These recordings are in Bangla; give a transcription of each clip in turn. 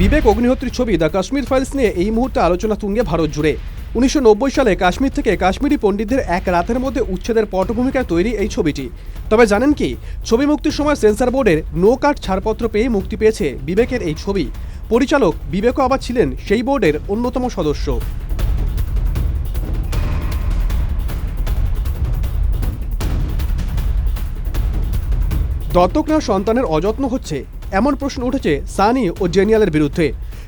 বিবেক অগ্নিহোত্রীর ছবি দ্য কাশ্মীর ফাইলস নিয়ে এই মুহূর্তে আলোচনা তুঙ্গে ভারত জুড়ে। 1990 সালে কাশ্মীর থেকে কাশ্মীরি পণ্ডিতদের এক রাতের মধ্যে উচ্ছেদের পটভূমিকায় তৈরি এই ছবিটি। তবে জানেন কি, ছবি মুক্তির সময় সেন্সর বোর্ডের নো কাট ছাড়পত্র পেয়ে মুক্তি পেয়েছে বিবেকের এই ছবি। পরিচালক বিবেকও আবার ছিলেন সেই বোর্ডের অন্যতম সদস্য। দত্তক নেওয়া সন্তানের অযত্ন হচ্ছে, এমন প্রশ্ন উঠেছে সানি ও জেনিয়ালের বিরুদ্ধে।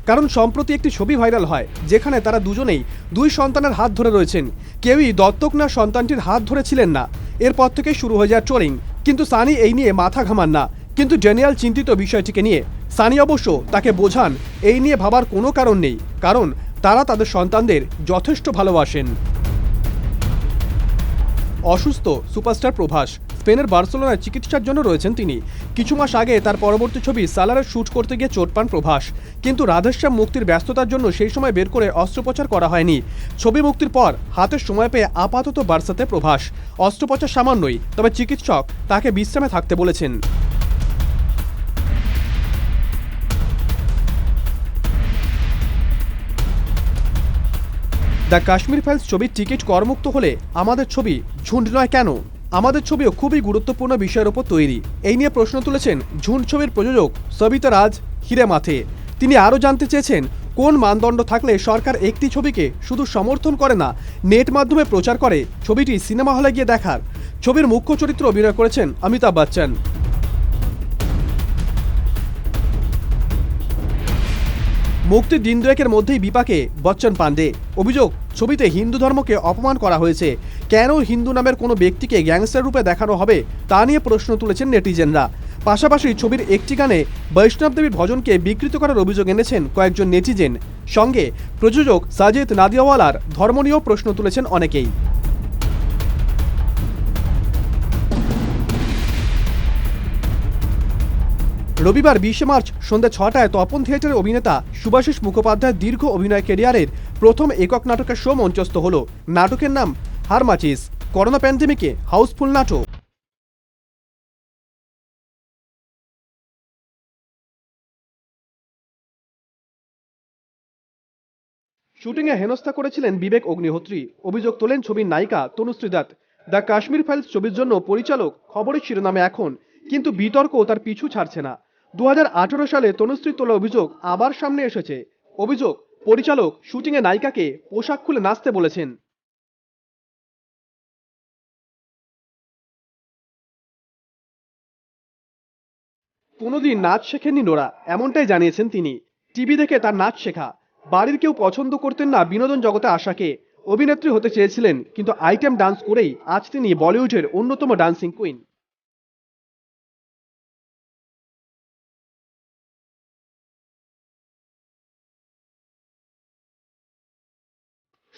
কারণ সম্প্রতি একটি ছবি ভাইরাল হয় যেখানে তারা দুজনেই দুই সন্তানের হাত ধরে রয়েছেন। কেউই দত্তক নেওয়া সন্তানটির হাত ধরেছিলেন না। এরপর থেকে শুরু হয়ে যায় ট্রোলিং, কিন্তু সানি এই নিয়ে মাথা ঘামান না। কিন্তু জেনিয়াল চিন্তিত বিষয়টিকে নিয়ে। সানি অবশ্য তাকে বোঝান এই নিয়ে ভাবার কোনো কারণ নেই, কারণ তারা তাদের সন্তানদের যথেষ্ট ভালোবাসেন। অসুস্থ সুপারস্টার প্রভাস স্পেনের বার্সেলোনায় চিকিৎসার জন্য রয়েছেন তিনি। কিছু মাস আগে তার পরবর্তী ছবি সালারের শ্যুট করতে গিয়ে চোট পান প্রভাস, কিন্তু রাধেশ্যাম মুক্তির ব্যস্ততার জন্য সেই সময় বের করে অস্ত্রোপচার করা হয়নি। ছবি মুক্তির পর হাতের সময় পেয়ে আপাতত বার্সাতে প্রভাস। অস্ত্রোপচার সামান্যই, তবে চিকিৎসক তাকে বিশ্রামে থাকতে বলেছেন। দ্য কাশ্মীর ফাইলস ছবির টিকিট করমুক্ত হলে আমাদের ছবি ঝুন্ড নয় কেন? আমাদের ছবিও খুবই গুরুত্বপূর্ণ বিষয়ের ওপর তৈরি, এই নিয়ে প্রশ্ন তুলেছেন ঝুন্ড ছবির প্রযোজক সবিতা রাজ হিরেমাথে। তিনি আরও জানতে চেয়েছেন কোন মানদণ্ড থাকলে সরকার একটি ছবিকে শুধু সমর্থন করে না, নেট মাধ্যমে প্রচার করে ছবিটি সিনেমা হলে গিয়ে দেখার। ছবির মুখ্য চরিত্র অভিনয় করেছেন অমিতাভ বচ্চন। মুক্তির দিন দুয়েকের মধ্যেই বিপাকে বচ্চন পান্ডে। অভিযোগ, ছবিতে হিন্দু ধর্মকে অপমান করা হয়েছে। কেন হিন্দু নামের কোনো ব্যক্তিকে গ্যাংস্টার রূপে দেখানো হবে তা নিয়ে প্রশ্ন তুলেছেন নেটিজেনরা। পাশাপাশি ছবির একটি গানে বৈষ্ণব দেবীর ভজনকে বিকৃত করার অভিযোগ এনেছেন কয়েকজন নেটিজেন। সঙ্গে প্রযোজক সাজিদ নাদিয়াওয়ালার ধর্ম নিয়েও প্রশ্ন তুলেছেন অনেকেই। রবিবার 20 মার্চ সন্ধ্যা 6টায় তপন থিয়েটারের অভিনেতা শুভাশিস মুখোপাধ্যায়ের দীর্ঘ অভিনয় ক্যারিয়ারের প্রথম একক নাটকের শো মঞ্চস্থ হল। নাটকের নাম হারমাচিস। করোনা প্যান্ডেমিকে হাউসফুল নাটক। শুটিংয়ে হেনস্থা করেছিলেন বিবেক অগ্নিহোত্রী, অভিযোগ তোলেন ছবির নায়িকা তনুশ্রী দত্ত। দ্য কাশ্মীর ফাইলস ছবির জন্য পরিচালক খবরের শিরোনামে এখন, কিন্তু বিতর্ক তার পিছু ছাড়ছে না। 2018 সালে তনুশ্রীর তোলা অভিযোগ আবার সামনে এসেছে। অভিযোগ, পরিচালক শুটিংয়ে নায়িকাকে পোশাক খুলে নাচতে বলেছেন। কোনোদিন নাচ শেখেননি নোরা, এমনটাই জানিয়েছেন তিনি। টিভি দেখে তার নাচ শেখা। বাড়ির কেউ পছন্দ করতেন না বিনোদন জগতে আসাকে। অভিনেত্রী হতে চেয়েছিলেন, কিন্তু আইটেম ডান্স করেই আজ তিনি বলিউডের অন্যতম ডান্সিং কুইন।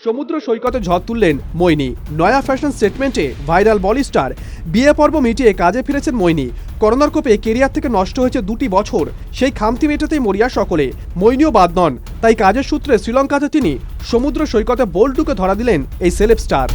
সমুদ্র সৈকতে ঝড় তুললেন মৈনী। নয়া ফ্যাশন স্টেটমেন্টে ভাইরাল বলি স্টার। বিয়ে পর্ব মিটিয়ে কাজে ফিরেছেন মৈনী। করোনার কোপে কেরিয়ার থেকে নষ্ট হয়েছে 2টি বছর, সেই খামতি মেটাতেই মরিয়া সকলে। মৈনীও বাদ নন, তাই কাজের সূত্রে শ্রীলঙ্কাতে তিনি সমুদ্র সৈকতে বোল্ডুকে ধরা দিলেন এই সেলেব স্টার।